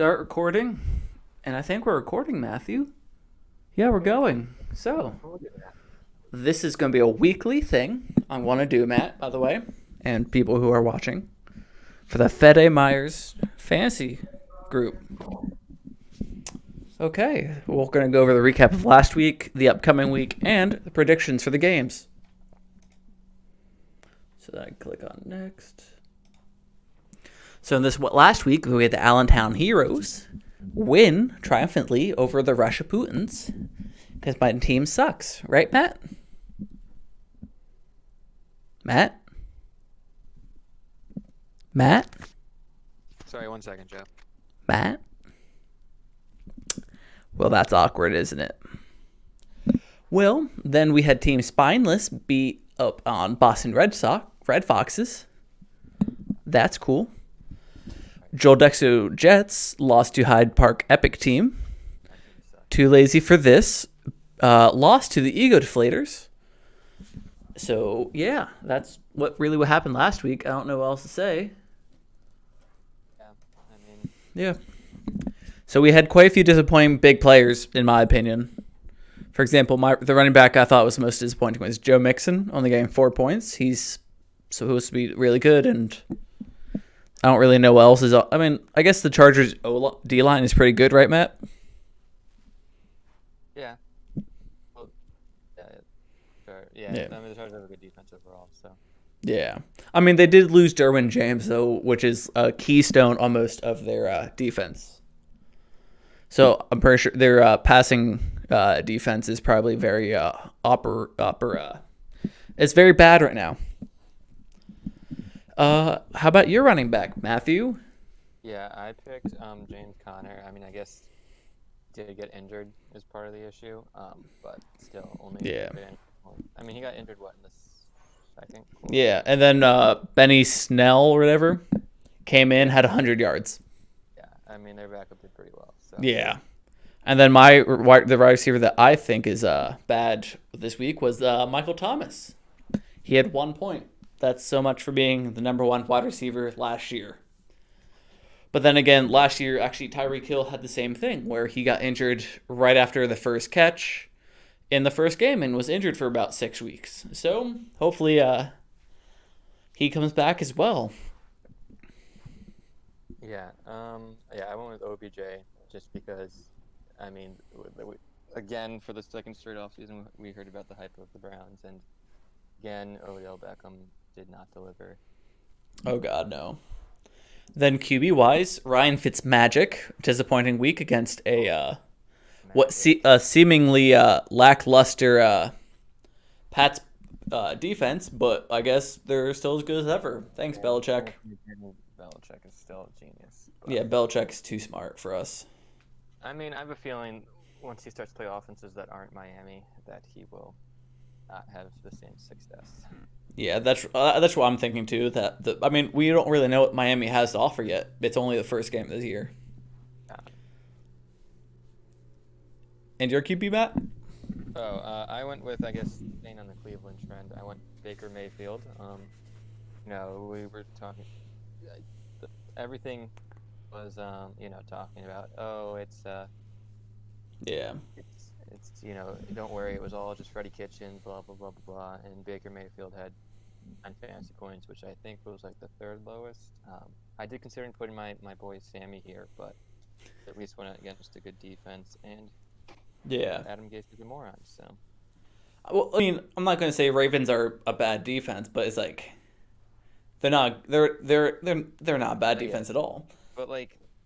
start recording, and I think we're recording, Matthew. Yeah, we're going. So, this is going to be a weekly thing I want to do, Matt, by the way, and people who are watching, for the Fede-Myers fantasy group. Okay, we're going to go over the recap of last week, the upcoming week, and the predictions for the games. So then I click on next. So in this last week, we had the Allentown Heroes win triumphantly over the Russia Putins because my team sucks, right, Matt? Matt? Matt? Sorry, 1 second, Joe. Matt? Well, that's awkward, isn't it? Well, then we had Team Spineless beat up on Boston Red Foxes. That's cool. Joel Dexo Jets lost to Hyde Park Epic Team. Too Lazy for This lost to the Ego Deflators. So, yeah, that's what happened last week. I don't know what else to say. Yeah. So we had quite a few disappointing big players, in my opinion. For example, the running back I thought was the most disappointing was Joe Mixon, only getting 4 points. He's supposed to be really good, and I don't really know what else is. I mean, I guess the Chargers D-line is pretty good, right, Matt? Yeah. Well, yeah, sure. Yeah. I mean, the Chargers have a good defense overall, so. Yeah. I mean, they did lose Derwin James, though, which is a keystone almost of their defense. So I'm pretty sure their passing defense is probably very it's very bad right now. How about your running back, Matthew? Yeah, I picked James Conner. I mean, I guess did get injured is part of the issue, but still only. Yeah. I mean, he got injured in the second quarter? Yeah, and then Benny Snell or whatever came in, had 100 yards. Yeah, I mean, their backup did pretty well. So. Yeah. And then the wide receiver that I think is bad this week was Michael Thomas. He had 1 point. That's so much for being the number one wide receiver last year. But then again, last year, actually, Tyreek Hill had the same thing, where he got injured right after the first catch in the first game and was injured for about 6 weeks. So hopefully he comes back as well. Yeah, I went with OBJ just because, I mean, again, for the second straight offseason, we heard about the hype of the Browns, and again, Odell Beckham did not deliver. Oh, God, no. Then QB-wise, Ryan Fitzmagic, disappointing week against a seemingly lackluster Pats defense, but I guess they're still as good as ever. Thanks, Belichick. Belichick is still a genius. Yeah, Belichick's too smart for us. I mean, I have a feeling once he starts to play offenses that aren't Miami, that he will not have the same success. Yeah, that's what I'm thinking too. I mean, we don't really know what Miami has to offer yet. It's only the first game of this year. And your QB, Matt? I went with, I guess, staying on the Cleveland trend. I went Baker Mayfield. We were talking. Everything was, talking about. Yeah. It's don't worry, it was all just Freddie Kitchens, blah blah blah blah blah, and Baker Mayfield had 9 fantasy points, which I think was like the third lowest. I did consider putting my boy Sammy here, but at least went against a good defense, and Adam Gase is a moron. So. Well, I mean, I'm not going to say Ravens are a bad defense, but it's like they're not a bad defense at all. But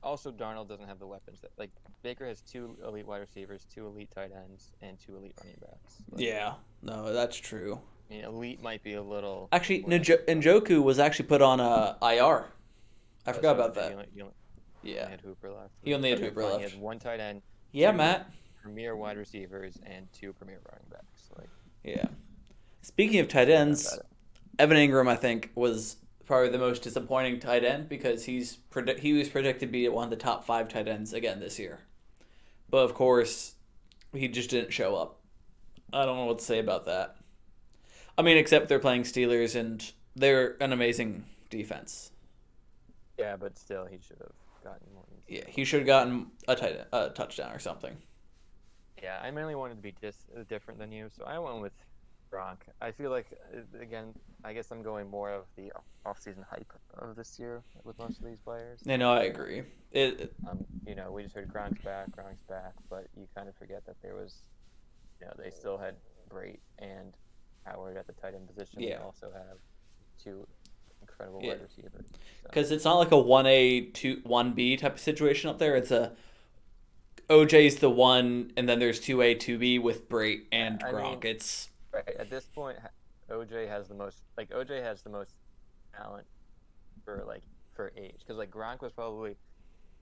also Darnold doesn't have the weapons that Baker has 2 elite wide receivers, 2 elite tight ends, and 2 elite running backs. No, that's true. I mean, elite might be a little. Actually, Njoku was actually put on IR. I forgot about that. He had Hooper left. He only had Hooper left. He had 1 tight end. Yeah, 2 Matt. Premier wide receivers and 2 premier running backs. Yeah. Speaking of tight ends, Evan Ingram, I think, was probably the most disappointing tight end because he was predicted to be one of the top 5 tight ends again this year. But of course, he just didn't show up. I don't know what to say about that. I mean, except they're playing Steelers and they're an amazing defense. Yeah, but still, he should have gotten more than Yeah, he should have gotten a touchdown or something. Yeah, I mainly wanted to be just different than you, so I went with Gronk. I feel like again, I guess I'm going more of the off-season hype of this year with most of these players. I know, I agree. We just heard Gronk's back, but you kind of forget that there was, they still had Brait and Howard at the tight end position. They Yeah, also have two incredible yeah. wide receivers. So Because it's not like a 1A, 1B type of situation up there. It's a OJ's the one, and then there's 2A, 2B with Brait yeah, and I mean, Gronk. It's right at this point, OJ has the most talent for age because like Gronk was probably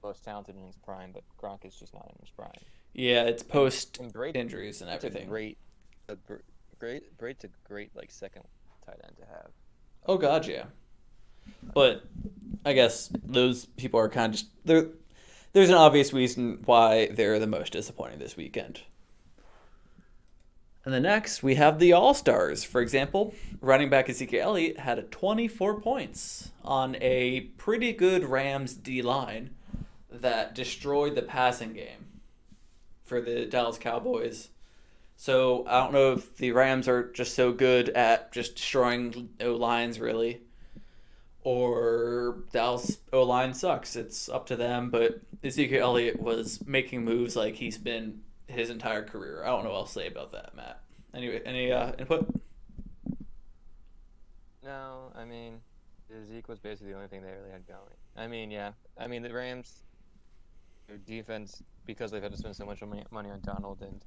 most talented in his prime, but Gronk is just not in his prime. yeah, it's And post and Brait, injuries and Brait's a everything. Brait's a great like second tight end to have. Oh God, yeah. But I guess those people are kind of just there. There's an obvious reason why they're the most disappointing this weekend. And the next, we have the All Stars. For example, running back Ezekiel Elliott had 24 points on a pretty good Rams D line that destroyed the passing game for the Dallas Cowboys. So I don't know if the Rams are just so good at just destroying O lines, really, or Dallas O line sucks. It's up to them. But Ezekiel Elliott was making moves like he's been his entire career. I don't know what else to say about that, Matt. Anyway, any input? No, I mean, Zeke was basically the only thing they really had going. I mean, yeah. I mean, the Rams, their defense, because they've had to spend so much money on Donald and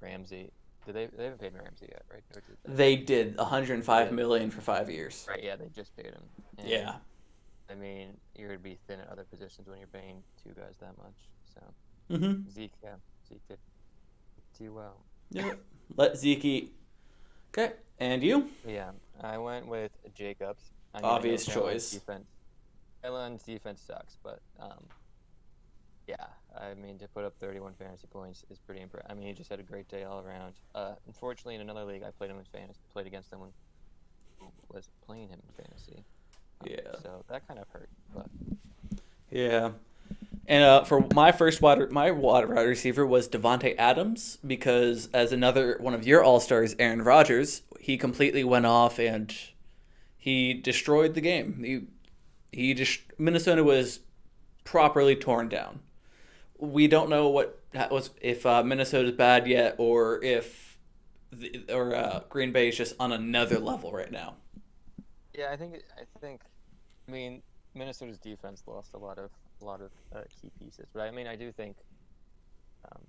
Ramsey. They haven't paid Ramsey yet, right? Or did They did 105 Yeah. million for 5 years. Right, yeah, they just paid him. And, Yeah. I mean, you're going to be thin at other positions when you're paying two guys that much. So, Mm-hmm. Zeke did too well. Yeah. Let Zeke eat. Okay. And you? Yeah, I went with Jacobs. I mean, Obvious I know choice. Carolina's defense sucks, but yeah, I mean, to put up 31 fantasy points is pretty impressive. I mean, he just had a great day all around. Unfortunately, in another league, I played against someone who was playing him in fantasy. Yeah. So that kind of hurt, but Yeah. And for my wide receiver was Devonte Adams because as another one of your All Stars, Aaron Rodgers, he completely went off and he destroyed the game. He just Minnesota was properly torn down. We don't know what was if Minnesota's bad yet or if Green Bay is just on another level right now. yeah, I mean, Minnesota's defense lost a lot of key pieces, but I mean, I do think. Um,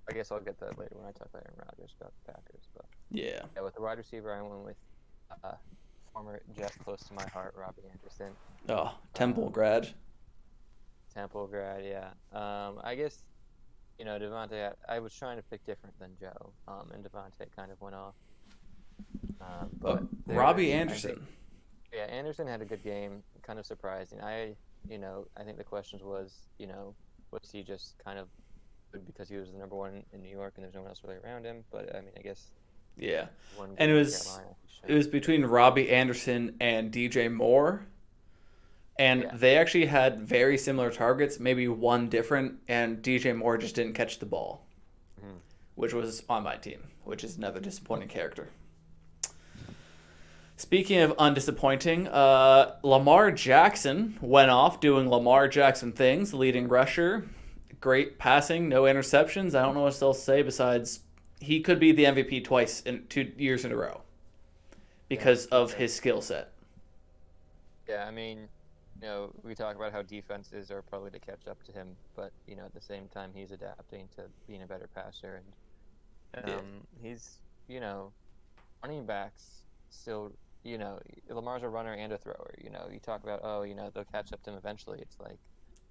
I guess I'll get that later when I talk about Aaron Rodgers about the Packers, but. Yeah. Yeah, with the wide receiver, I went with former Jet close to my heart, Robbie Anderson. Oh, Temple grad. Temple grad, yeah. I guess, Devontae, I was trying to pick different than Joe, and Devontae kind of went off. But Robbie I Anderson. think, yeah, Anderson had a good game, kind of surprising. I think the questions was, was he just kind of good because he was the number one in New York and there's no one else really around him? But I mean, I guess. Yeah. One And game in Carolina, it was between Robbie Anderson and DJ Moore. And Yeah. they actually had very similar targets, maybe one different, and DJ Moore just didn't catch the ball, Mhm. which was on my team, which is another disappointing character. Speaking of undisappointing, Lamar Jackson went off doing Lamar Jackson things, leading rusher, great passing, no interceptions. I don't know what else to say besides he could be the MVP twice in 2 years in a row because of his skill set. Yeah, I mean, we talk about how defenses are probably to catch up to him, but at the same time, he's adapting to being a better passer, and he's running backs still. Lamar's a runner and a thrower. You talk about they'll catch up to him eventually. It's like,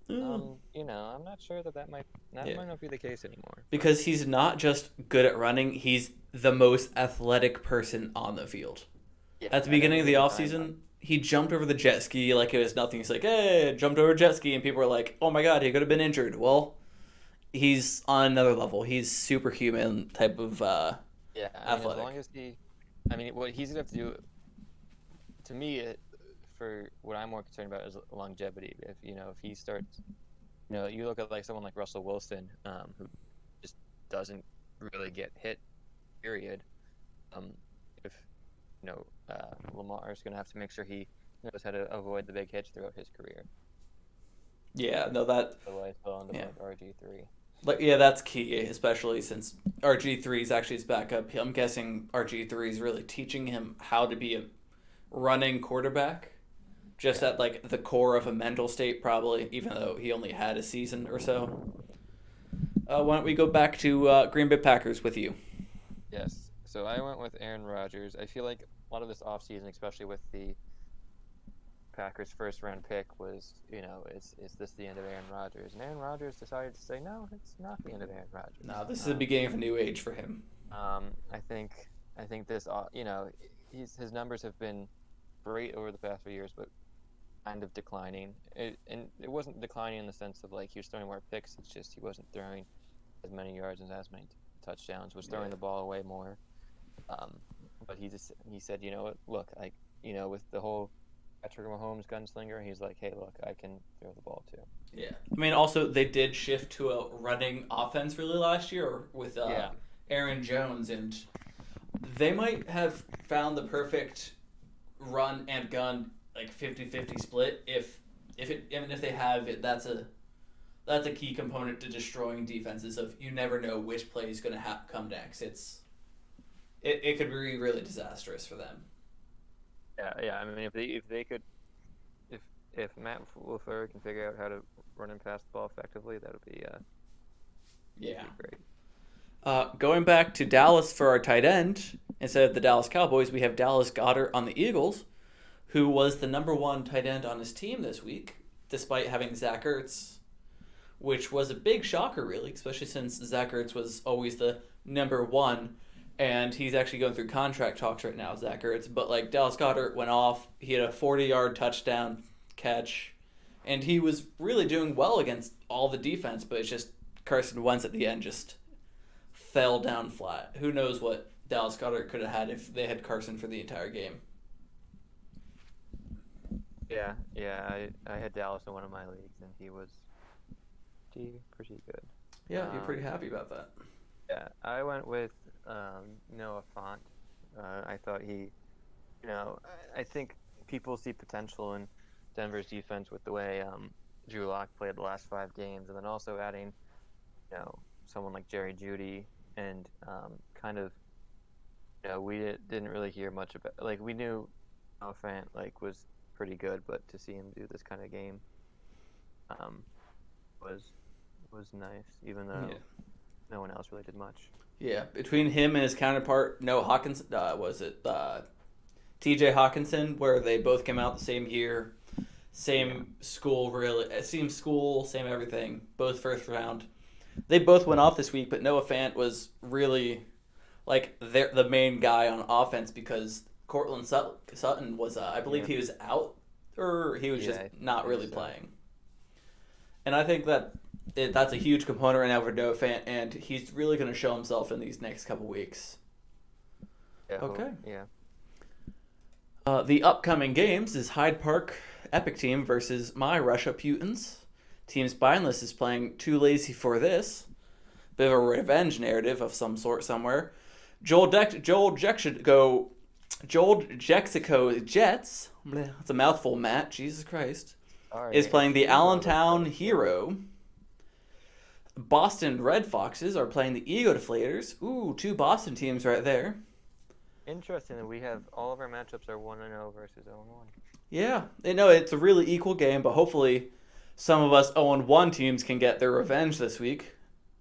I'm not sure that might not be the case anymore. Because he's not just good at running, he's the most athletic person on the field. Yeah, At the beginning of the offseason, he jumped over the jet ski like it was nothing. He's like, hey, jumped over a jet ski. And people were like, oh my God, he could have been injured. Well, he's on another level. He's superhuman type of yeah, athletic. as long as what he's going to have to do, to me, for what I'm more concerned about is longevity. If he starts, you look at like someone like Russell Wilson, who just doesn't really get hit, period. Um, if Lamar is going to have to make sure he knows how to avoid the big hits throughout his career. Yeah, no, that Otherwise, he'll end up yeah, like RG3. like yeah, that's key, especially since RG3 is actually his backup. I'm guessing RG3 is really teaching him how to be a running quarterback, just Yeah. at like the core of a mental state, probably, even though he only had a season or so. Why don't we go back to Green Bay Packers with you? Yes. So I went with Aaron Rodgers. I feel like a lot of this offseason, especially with the Packers' first round pick, was, is this the end of Aaron Rodgers? And Aaron Rodgers decided to say, no, it's not the end of Aaron Rodgers. No, this is the beginning of a new age for him. I think this, his numbers have been great over the past few years, but kind of declining. And it wasn't declining in the sense of like he was throwing more picks. It's just he wasn't throwing as many yards and as many touchdowns. Was throwing the ball away more. Um, but he said, you know what? Look, with the whole Patrick Mahomes gunslinger, he's like, hey, look, I can throw the ball too. Yeah. I mean, also, they did shift to a running offense really last year with Yeah, Aaron Jones, and they might have found the perfect run and gun like 50-50 split if they have it. That's a key component to destroying defenses. Of you never know which play is going to come next. It could be really disastrous for them. yeah. I mean, if they could, if Matt LaFleur can figure out how to run and pass the ball effectively, that would be Yeah. great. Going back to Dallas for our tight end, instead of the Dallas Cowboys, we have Dallas Goedert on the Eagles, who was the number one tight end on his team this week, despite having Zach Ertz, which was a big shocker, really, especially since Zach Ertz was always the number one, and he's actually going through contract talks right now, Zach Ertz. But like Dallas Goedert went off, he had a 40-yard touchdown catch, and he was really doing well against all the defense. But it's just Carson Wentz at the end just fell down flat. Who knows what Dallas Goedert could have had if they had Carson for the entire game. Yeah. I had Dallas in one of my leagues, and he was pretty good. Yeah, you're pretty happy about that. Yeah, I went with Noah Fant. I thought I think people see potential in Denver's defense with the way Drew Lock played the last 5 games, and then also adding, someone like Jerry Jeudy, and kind of, we didn't really hear much about. Like we knew Noah Fant was pretty good, but to see him do this kind of game, was nice, even though no one else really did much. Yeah, between him and his counterpart, Noah Hawkins, T.J. Hawkinson, where they both came out the same year, same school, really, same school, same everything, both first round. They both went off this week, but Noah Fant was really like the main guy on offense because Cortland Sutton was, I believe he was out, or he was just not really playing. And I think that's a huge component right now for Noah Fant, and he's really going to show himself in these next couple weeks. Yeah. Okay. Yeah. The upcoming games is Hyde Park Epic Team versus my Russia Putins. Team Spineless is playing Too Lazy for This. Bit of a revenge narrative of some sort somewhere. Joel Jexico Jets. That's a mouthful, Matt. Jesus Christ. Is playing the Allentown Hero. Boston Red Foxes are playing the Ego Deflators. Ooh, 2 Boston teams right there. Interesting that we have all of our matchups are 1-0 versus 0-1. Yeah, it's a really equal game, but hopefully some of us 0-1 teams can get their revenge this week,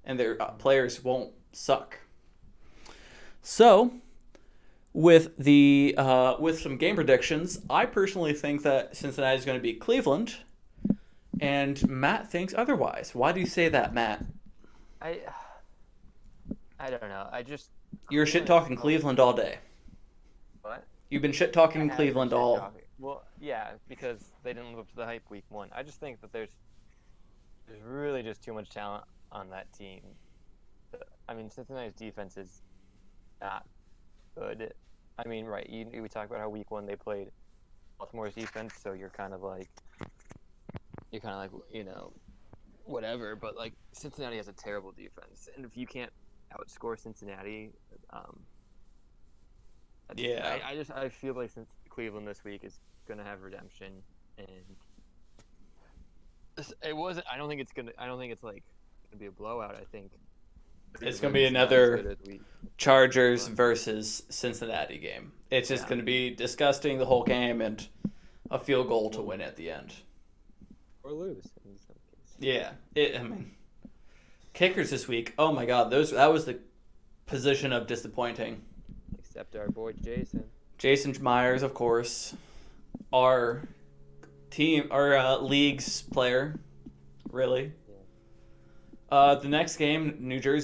and their players won't suck. So, with some game predictions, I personally think that Cincinnati is going to beat Cleveland, and Matt thinks otherwise. Why do you say that, Matt? I don't know. You're shit talking Cleveland all day. What? You've been shit talking Cleveland all. Well, yeah, because they didn't live up to the hype week 1. I just think that there's really just too much talent on that team. I mean, Cincinnati's defense is not good. I mean, right? We talked about how week 1 they played Baltimore's defense, so you're kind of like whatever. But like Cincinnati has a terrible defense, and if you can't outscore Cincinnati, um, Yeah. I feel like since Cleveland this week is gonna have redemption, and it wasn't. I don't think it's like gonna be a blowout. I think It's going to be Cleveland's not as good another as we Chargers thought. versus Cincinnati game. It's just Yeah, going to be disgusting the whole game and a field goal to win at the end. or lose in some cases. Yeah. I mean, kickers this week. Oh my God, that was the position of disappointing. Except our boy Jason. Jason Myers, of course, our our league's player, really. The next game, New York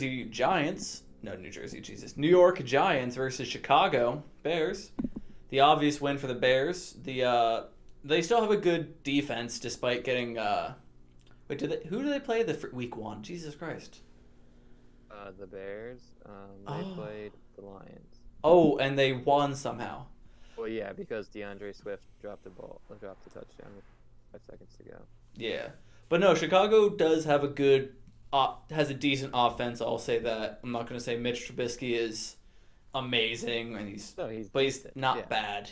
Giants versus Chicago Bears. The obvious win for the Bears. They still have a good defense despite getting. Wait, who do they play week 1? Jesus Christ. The Bears. They played the Lions. Oh, and they won somehow. Well, yeah, because DeAndre Swift dropped a touchdown with 5 seconds to go. Yeah, but no, Chicago does have has a decent offense. I'll say that. I'm not going to say Mitch Trubisky is amazing, and he's not bad.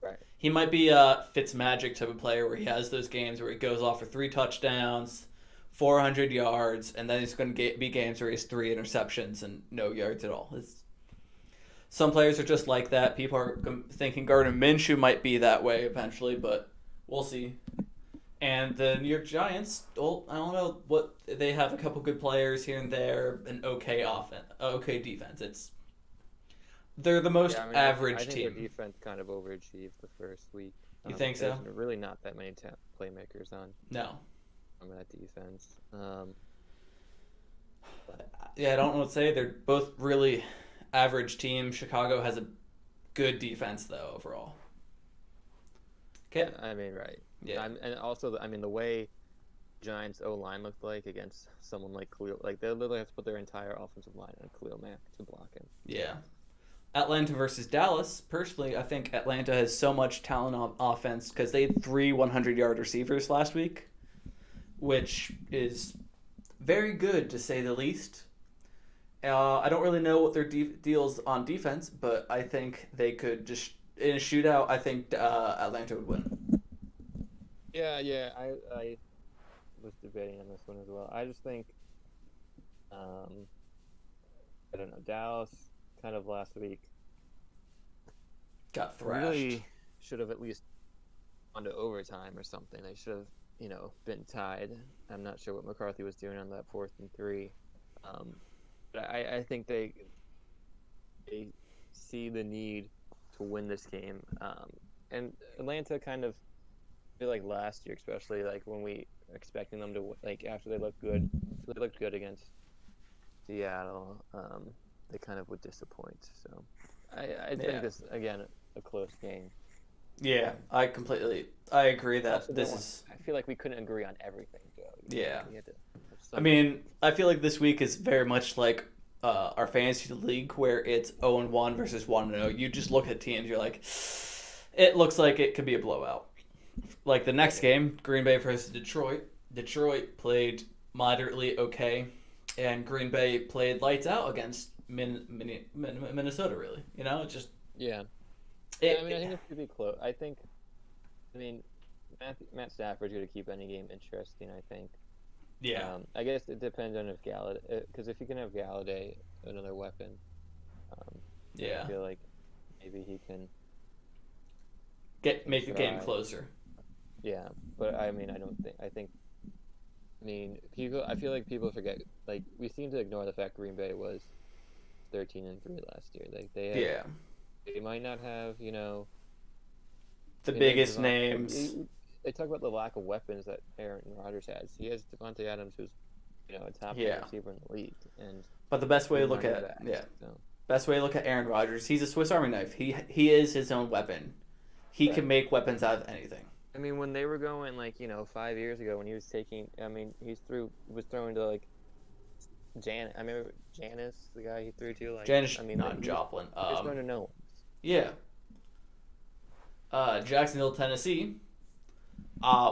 Right. He might be a Fitzmagic type of player where he has those games where he goes off for 3 touchdowns, 400 yards, and then he's going to be games where he has 3 interceptions and no yards at all. Some players are just like that. People are thinking Gardner Minshew might be that way eventually, but we'll see. And the New York Giants, well, I don't know what they have. A couple good players here and there, an okay defense. They're the most average I think team. their defense kind of overachieved the first week. You think so? There's really not that many playmakers on that defense. Yeah, I don't know what to say. They're both really average teams. Chicago has a good defense, though, overall. Okay. I mean, right. Yeah. And also, the way Giants O-line looked like against someone like Khalil, like they literally have to put their entire offensive line on Khalil Mack to block him. Yeah. Atlanta versus Dallas. Personally, I think Atlanta has so much talent on offense because they had 3 100-yard receivers last week, which is very good to say the least. I don't really know what their deals on defense, but I think they could just in a shootout. I think Atlanta would win. Yeah. I was debating on this one as well. I just think, I don't know, Dallas kind of last week got thrashed. Really should have at least gone to overtime or something. They should have, been tied. I'm not sure what McCarthy was doing on that 4th and 3. But I think they see the need to win this game. And Atlanta kind of, I feel like last year, especially like when we were expecting them to, like after they looked good against Seattle, they kind of would disappoint. So I think this, again, a close game. Yeah, I agree that I feel like we couldn't agree on everything, Joe. Yeah. I mean, I feel like this week is very much like our fantasy league where it's 0-1 versus 1-0. You just look at teams, you're like, it looks like it could be a blowout. Like the next game, Green Bay versus Detroit. Detroit played moderately okay, and Green Bay played lights out against Minnesota, really. It's just... Yeah. I think this could be close. Matt Stafford's going to keep any game interesting, I think. Yeah. I guess it depends on if Galladay, because if you can have Galladay, another weapon, I feel like maybe he can make the game closer. Yeah, but I feel like people forget, like, we seem to ignore the fact Green Bay was 13-3 last year. Like they might not have, the biggest names. They talk about the lack of weapons that Aaron Rodgers has. He has Devontae Adams, who's a top receiver in the league, but the best way to look at best way to look at Aaron Rodgers, he's a Swiss Army knife. He is his own weapon. He can make weapons out of anything. I mean, when they were going 5 years ago, when he was taking, was throwing to I remember Janis, the guy he threw to. Janis, not Joplin. He was going to no one. Yeah. Jacksonville, Tennessee.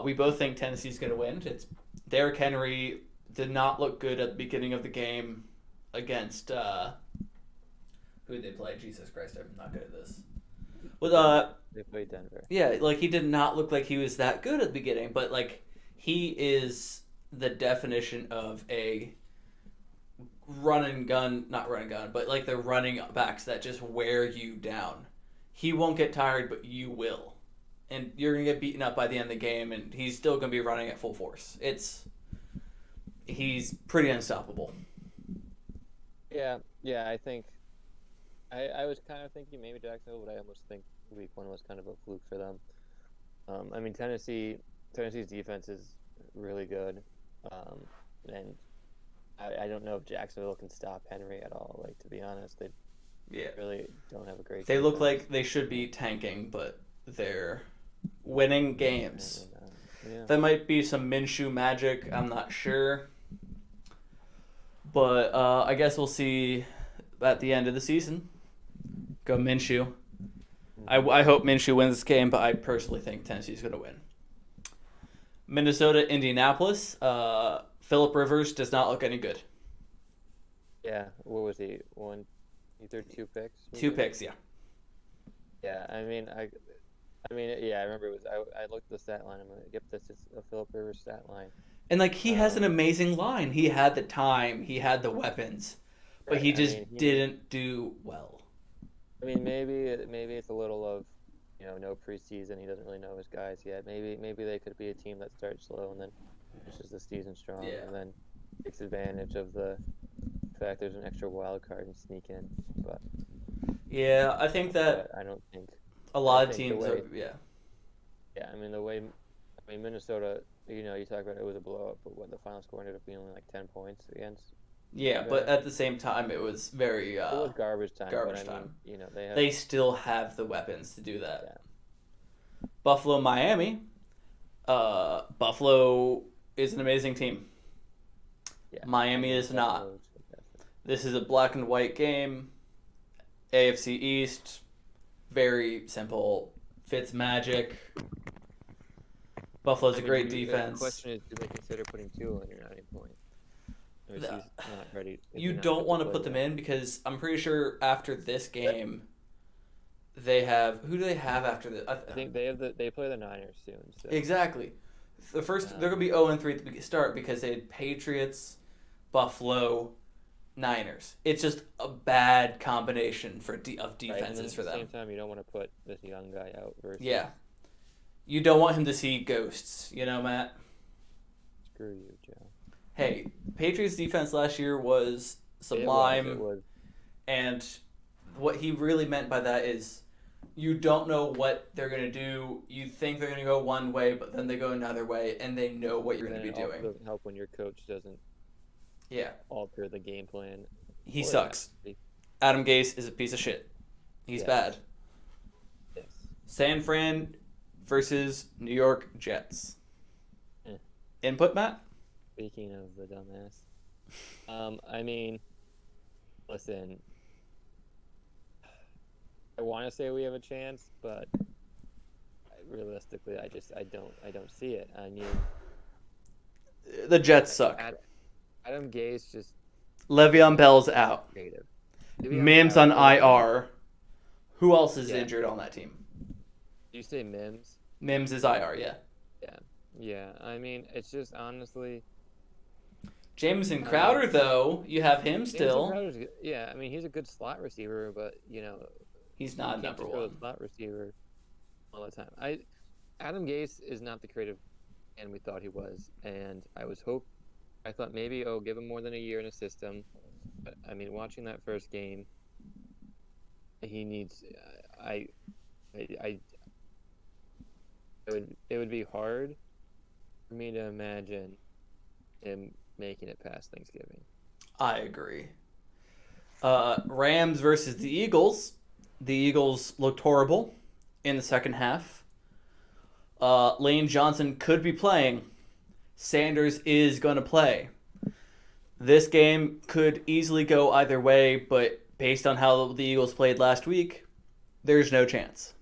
We both think Tennessee's going to win. It's Derrick Henry did not look good at the beginning of the game against who did they play? Jesus Christ, I'm not good at this. With They played Denver. yeah, like he did not look like he was that good at the beginning, but like he is the definition of a run and gun, not run and gun, but like the running backs that just wear you down. He won't get tired, but you will. And you're going to get beaten up by the end of the game, and he's still going to be running at full force. He's pretty unstoppable. Yeah. I think I was kind of thinking maybe Jacksonville, but I almost think Week 1 was kind of a fluke for them. I mean Tennessee's defense is really good, and I don't know if Jacksonville can stop Henry at all. Like to be honest, they really don't have a great. They look defense. like they should be tanking, but they're winning games. Yeah. That might be some Minshew magic. I'm not sure. But I guess we'll see at the end of the season. Go Minshew. I hope Minshew wins this game, but I personally think Tennessee's going to win. Minnesota, Indianapolis. Phillip Rivers does not look any good. Yeah. What was he? He threw 2 picks. Two picks, yeah. Yeah. I mean, yeah. I remember it was. I looked at the stat line. I'm like, yep, this is a Philip Rivers stat line. And like he has an amazing line. He had the time, he had the weapons, but he just didn't do well. I mean, maybe it's a little of, no preseason. He doesn't really know his guys yet. Maybe they could be a team that starts slow and then finishes the season strong, and then takes advantage of the fact there's an extra wild card and sneak in. But yeah, I think that I don't think a lot of teams are. Yeah. Yeah, I mean Minnesota. You talk about it was a blowout, but what the final score ended up being only like 10 points against. Yeah, but at the same time, it was very. It was garbage time. Garbage but, I time. mean, they still have the weapons to do that. Yeah. Buffalo, Miami. Buffalo is an amazing team. Yeah. Miami is not. This is a black and white game. AFC East, very simple. Fitz magic. Buffalo's a great defense. The question is, do they consider putting Tua in at any point? Or is he not ready? You don't want to put them in because I'm pretty sure after this game, they have. Who do they have after this? I think they play the Niners soon. So. Exactly. The first they're gonna be 0-3 at the start because they had Patriots, Buffalo, Niners. It's just a bad combination of defenses for them. At the same time, you don't want to put this young guy out versus. Yeah. You don't want him to see ghosts, Matt? Screw you, Joe. Hey, Patriots defense last year was sublime. It was. And what he really meant by that is you don't know what they're going to do. You think they're going to go one way, but then they go another way, and they know what you're going to be doing. It doesn't help when your coach doesn't alter the game plan. He sucks. Adam Gase is a piece of shit. He's bad. Yes. San Fran versus New York Jets. Input, Matt? Speaking of the dumbass. I mean, listen, I want to say we have a chance, but realistically, I don't see it. I mean, the Jets suck. Adam Gase just Le'Veon Bell's out. Negative. Mims on IR. Who else is injured on that team? Do you say Mims? Mims is IR, yeah. Yeah. I mean, it's just honestly. Jamison Crowder, though, you have him still. I mean, he's a good slot receiver, but he's not number one. A slot receiver all the time. Adam Gase is not the creative man we thought he was, and I thought maybe give him more than a year in a system. But I mean, watching that first game, he needs. It would be hard for me to imagine him making it past Thanksgiving. I agree. Rams versus the Eagles. The Eagles looked horrible in the second half. Lane Johnson could be playing. Sanders is going to play. This game could easily go either way, but based on how the Eagles played last week, there's no chance.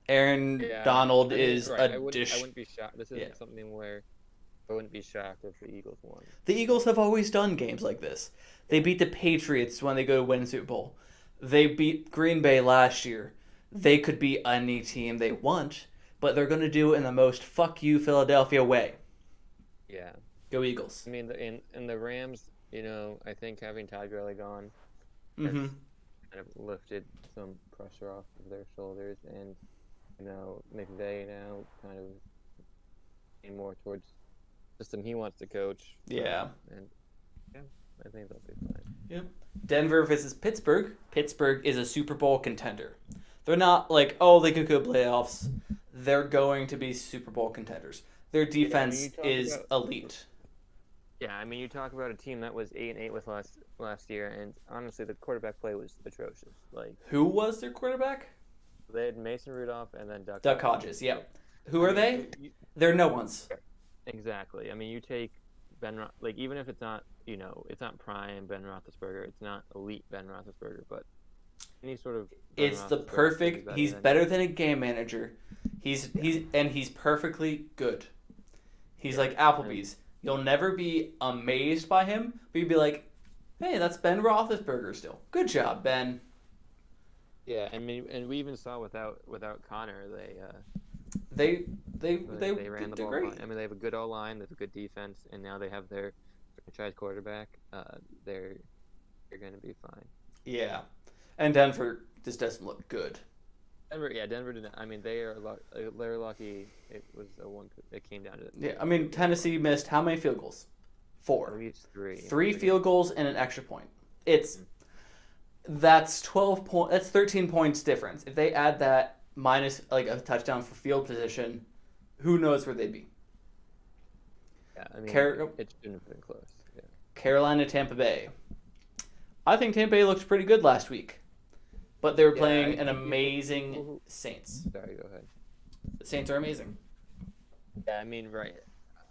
Aaron Yeah, Donald I mean, is right. a I dish. wouldn't be shocked. This Yeah. isn't something where I wouldn't be shocked if the Eagles won. The Eagles But have always done games like this. They yeah, beat the Patriots when they go to win Super Bowl. They beat Green Bay last year. They could beat any team they want, but they're going to do it in the most fuck you Philadelphia way. yeah. Go Eagles. I mean, in the Rams, I think having Todd Gurley gone has Mm-hmm. kind of lifted some pressure off of their shoulders, and McVay now kind of leaning more towards system he wants to coach. Yeah. And yeah, I think they'll be fine. Yep. Denver versus Pittsburgh. Pittsburgh is a Super Bowl contender. They're not like, oh, they could go playoffs. They're going to be Super Bowl contenders. Their Yeah, I mean, defense is elite. yeah, I mean, you talk about a team that was 8-8 with last year, and honestly, the quarterback play was atrocious. Like Who was their quarterback? they had Mason Rudolph and then Duck Hodges. Hodges. Yep. Who I are mean, they? They're no ones. exactly. I mean, you take like even if it's not it's not prime Ben Roethlisberger, it's not elite Ben Roethlisberger, but any sort of Ben It's the Roethlisberger perfect. He's better than a game manager. He's perfectly good. He's like Applebee's. You'll never be amazed by him, but you'd be like, "Hey, that's Ben Roethlisberger still. Good job, Ben." Yeah, I mean, and we even saw without Connor, They they ran the did ball great. fine. I mean, they have a good O line, they have a good defense, and now they have their franchise quarterback. They're going to be fine. Yeah, and Denver just doesn't look good. Denver didn't. I mean, they're lucky. It was a one. It came down to Yeah, I mean Tennessee missed how many field goals? at 4. least 3. Three field goals and an extra point. That's 12 point. That's 13 points difference. If they add that minus like a touchdown for field position, who knows where they'd be? Yeah, I mean, it shouldn't have been close. Yeah. Carolina, Tampa Bay. I think Tampa Bay looked pretty good last week, but they were playing an amazing Saints. Sorry, go ahead. The Saints are amazing. Yeah, I mean, right.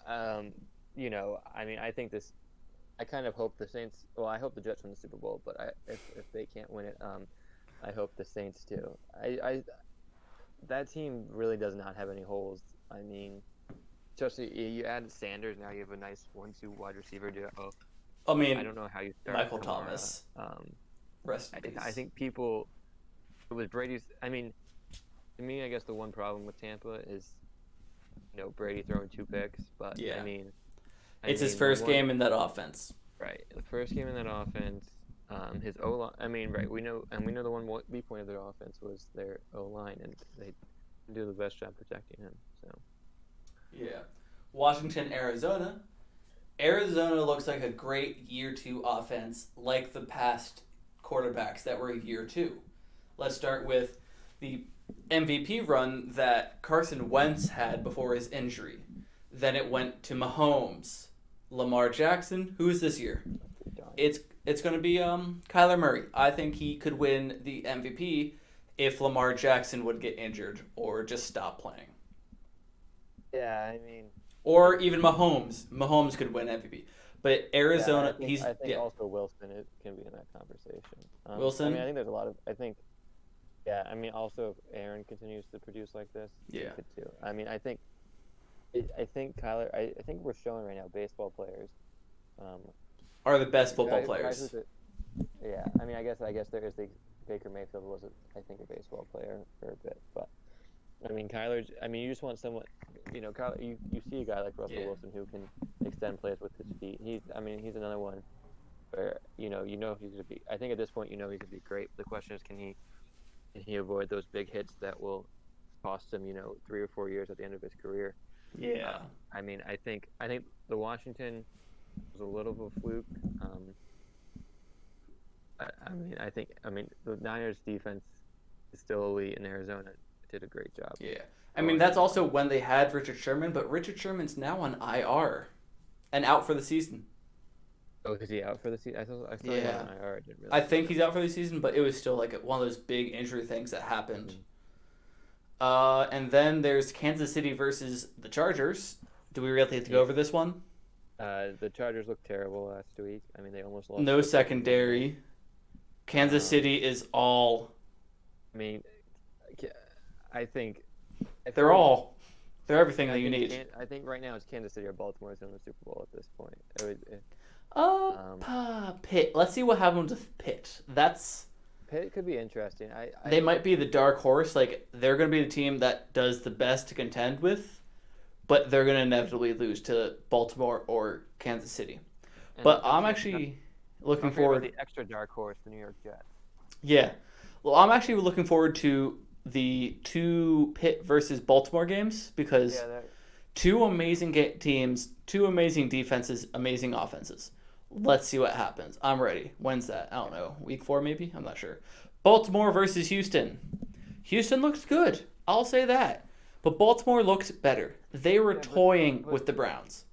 I mean, I think this. I kind of hope the Saints. Well, I hope the Jets win the Super Bowl, but if they can't win it, I hope the Saints do. That team really does not have any holes. I mean, especially you add Sanders, now you have a nice 1-2 wide receiver duo. I mean, I don't know how you start Michael Kamara. Thomas. Rest in peace. I think people. It was Brady's. I mean, to me, I guess the one problem with Tampa is, Brady throwing 2 picks. But Yeah. I mean, it's his first game in that offense. Right, the first game in that offense. His O line. I mean, right. We know the one weak point of their offense was their O line, and they do the best job protecting him. So. Yeah. Washington, Arizona. Arizona looks like a great year 2 offense, like the past quarterbacks that were year 2. Let's start with the MVP run that Carson Wentz had before his injury. Then it went to Mahomes, Lamar Jackson. Who is this year? It's going to be Kyler Murray. I think he could win the MVP if Lamar Jackson would get injured or just stop playing. Yeah, I mean. Or even Mahomes. Mahomes could win MVP. But Arizona, I think also Wilson can be in that conversation. Wilson? I mean, I think there's a lot of. Yeah, I mean, also if Aaron continues to produce like this, he could too. I mean, I think Kyler. I think we're showing right now baseball players are the best football players. Yeah, I mean, I guess there is the Baker Mayfield was I think a baseball player for a bit, but I mean Kyler. I mean, you just want someone. Kyler. You see a guy like Russell Wilson who can extend plays with his feet. He's another one where he's gonna be. I think at this point he's gonna be great. The question is, can he avoid those big hits that will cost him 3 or 4 years at the end of his career? Yeah. I mean, I think the Washington was a little of a fluke. I mean the Niners defense is still elite, and Arizona did a great job. Yeah. I mean, that's also when they had Richard Sherman, but Richard Sherman's now on IR and out for the season. Oh, is he out for the season? I thought he was on IR. I think he's out for the season, but it was still like one of those big injury things that happened. Mm-hmm. And then there's Kansas City versus the Chargers. Do we really have to go over this one? The Chargers looked terrible last week. I mean, they almost lost. No secondary. Kansas City is all. I mean, I think I They're feel like all they're everything I that you think need. I think right now it's Kansas City or Baltimore is in the Super Bowl at this point. Um, Pitt. Let's see what happens with Pitt. Pitt could be interesting. They might be the dark horse. Like they're going to be the team that does the best to contend with, but they're going to inevitably lose to Baltimore or Kansas City. and But don't I'm forget, actually looking don't forget about forward. the extra dark horse, the New York Jets. Yeah. Well, I'm actually looking forward to the two Pitt versus Baltimore games because Yeah, that two amazing teams, two amazing defenses, amazing offenses. Let's see what happens. I'm ready. When's that? I don't know. Week 4 maybe? I'm not sure. Baltimore versus Houston. Houston looks good. I'll say that. But Baltimore looked better. They were yeah, toying but with the Browns.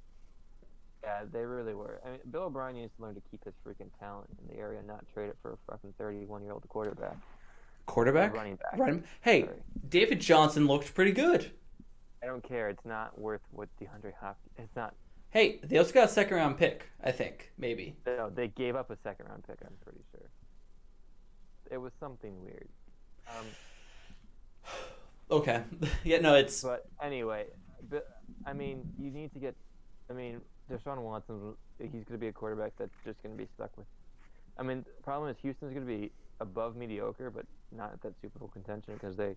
yeah, they really were. I mean, Bill O'Brien needs to learn to keep his freaking talent in the area, and not trade it for a fucking 31-year-old quarterback or Quarterback? running back. Running. Hey, Sorry, David Johnson looked pretty good. I don't care. It's not worth what DeAndre Hopkins. It's not. Hey, they also got a second round pick, I think. Maybe. No, they gave up a second round pick. I'm pretty sure. It was something weird. Um, Okay. Yeah, no, it's. but anyway, I mean, you need to get. I mean, Deshaun Watson. He's going to be a quarterback that's just going to be stuck with. I mean, the problem is Houston's going to be above mediocre, but not at that Super Bowl contention because they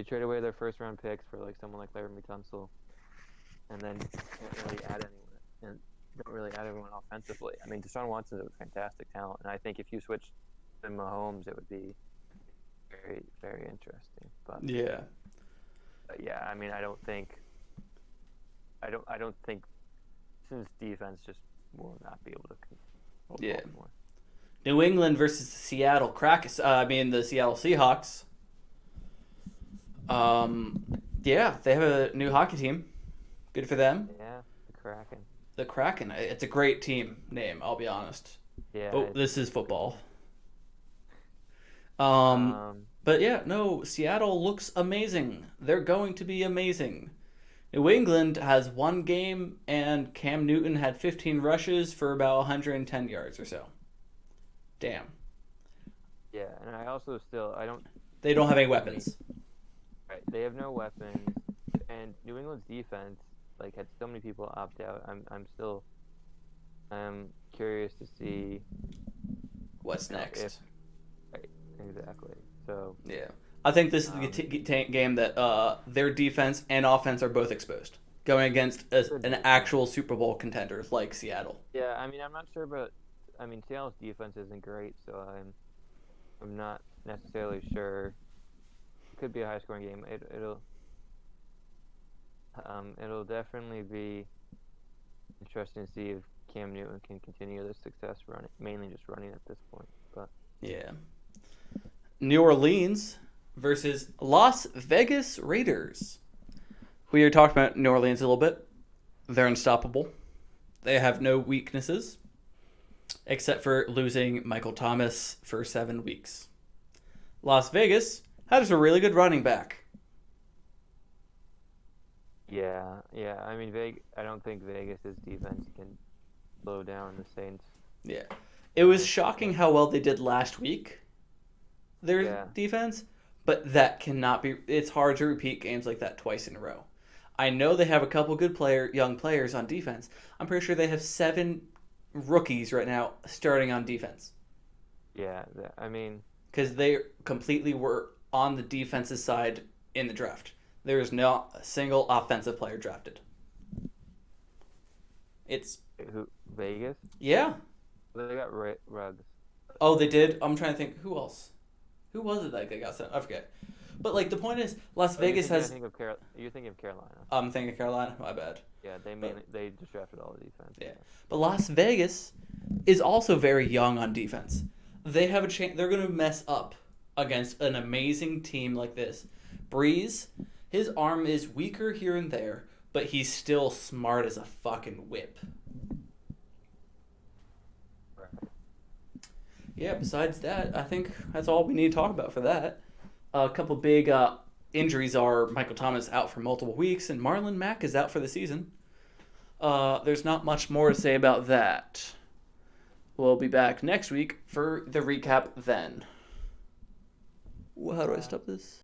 trade away their first round picks for like someone like Larry Tunsil, and then can't really add anyone and don't really add anyone offensively. I mean, Deshaun Watson is a fantastic talent, and I think if you switch to Mahomes, it would be very, very interesting. Yeah. But yeah, I mean, I don't think since defense just will not be able to hold Yeah. Baltimore. New England versus the the Seattle Seahawks. Yeah, they have a new hockey team. Good for them. Yeah, the Kraken. The Kraken. It's a great team name. I'll be honest. Yeah. But this is football. Um, But yeah, no. Seattle looks amazing. They're going to be amazing. New England has one game, and Cam Newton had 15 rushes for about 110 yards or so. Damn. yeah, and I also still I don't. They don't have any weapons. Right, they have no weapons, and New England's defense like had so many people opt out. I'm curious to see What's next? if right, exactly. So Yeah. I think this is the game that their defense and offense are both exposed. Going against an actual Super Bowl contender like Seattle. yeah, I mean I'm not sure, but I mean Seattle's defense isn't great, so I'm not necessarily sure. It could be a high scoring game. It'll definitely be interesting to see if Cam Newton can continue the success running, mainly just running at this point. But Yeah. New Orleans versus Las Vegas Raiders. We already talked about New Orleans a little bit. They're unstoppable. They have no weaknesses except for losing Michael Thomas for 7 weeks. Las Vegas has a really good running back. yeah. I mean, I don't think Vegas's defense can slow down the Saints. Yeah. It was shocking how well they did last week, their Yeah. defense, but that cannot be. It's hard to repeat games like that twice in a row. I know they have a couple good young players on defense. I'm pretty sure they have 7 rookies right now starting on defense Yeah, I mean, because they completely were on the defensive side in the draft. There is not a single offensive player drafted. It's who Vegas? yeah. They got Ruggs. Oh, they did. I'm trying to think who else. Who was it that they got sent? I forget. But like the point is, Las Vegas has. You're thinking of Carolina. I'm thinking Carolina. My bad. Yeah, they just drafted all the defense. Yeah, but Las Vegas is also very young on defense. They have a chance. They're gonna mess up against an amazing team like this. Breeze, his arm is weaker here and there, but he's still smart as a fucking whip. Right. Yeah. Besides that, I think that's all we need to talk about for that. A couple big injuries are Michael Thomas out for multiple weeks, and Marlon Mack is out for the season. There's not much more to say about that. We'll be back next week for the recap then. How do I stop this?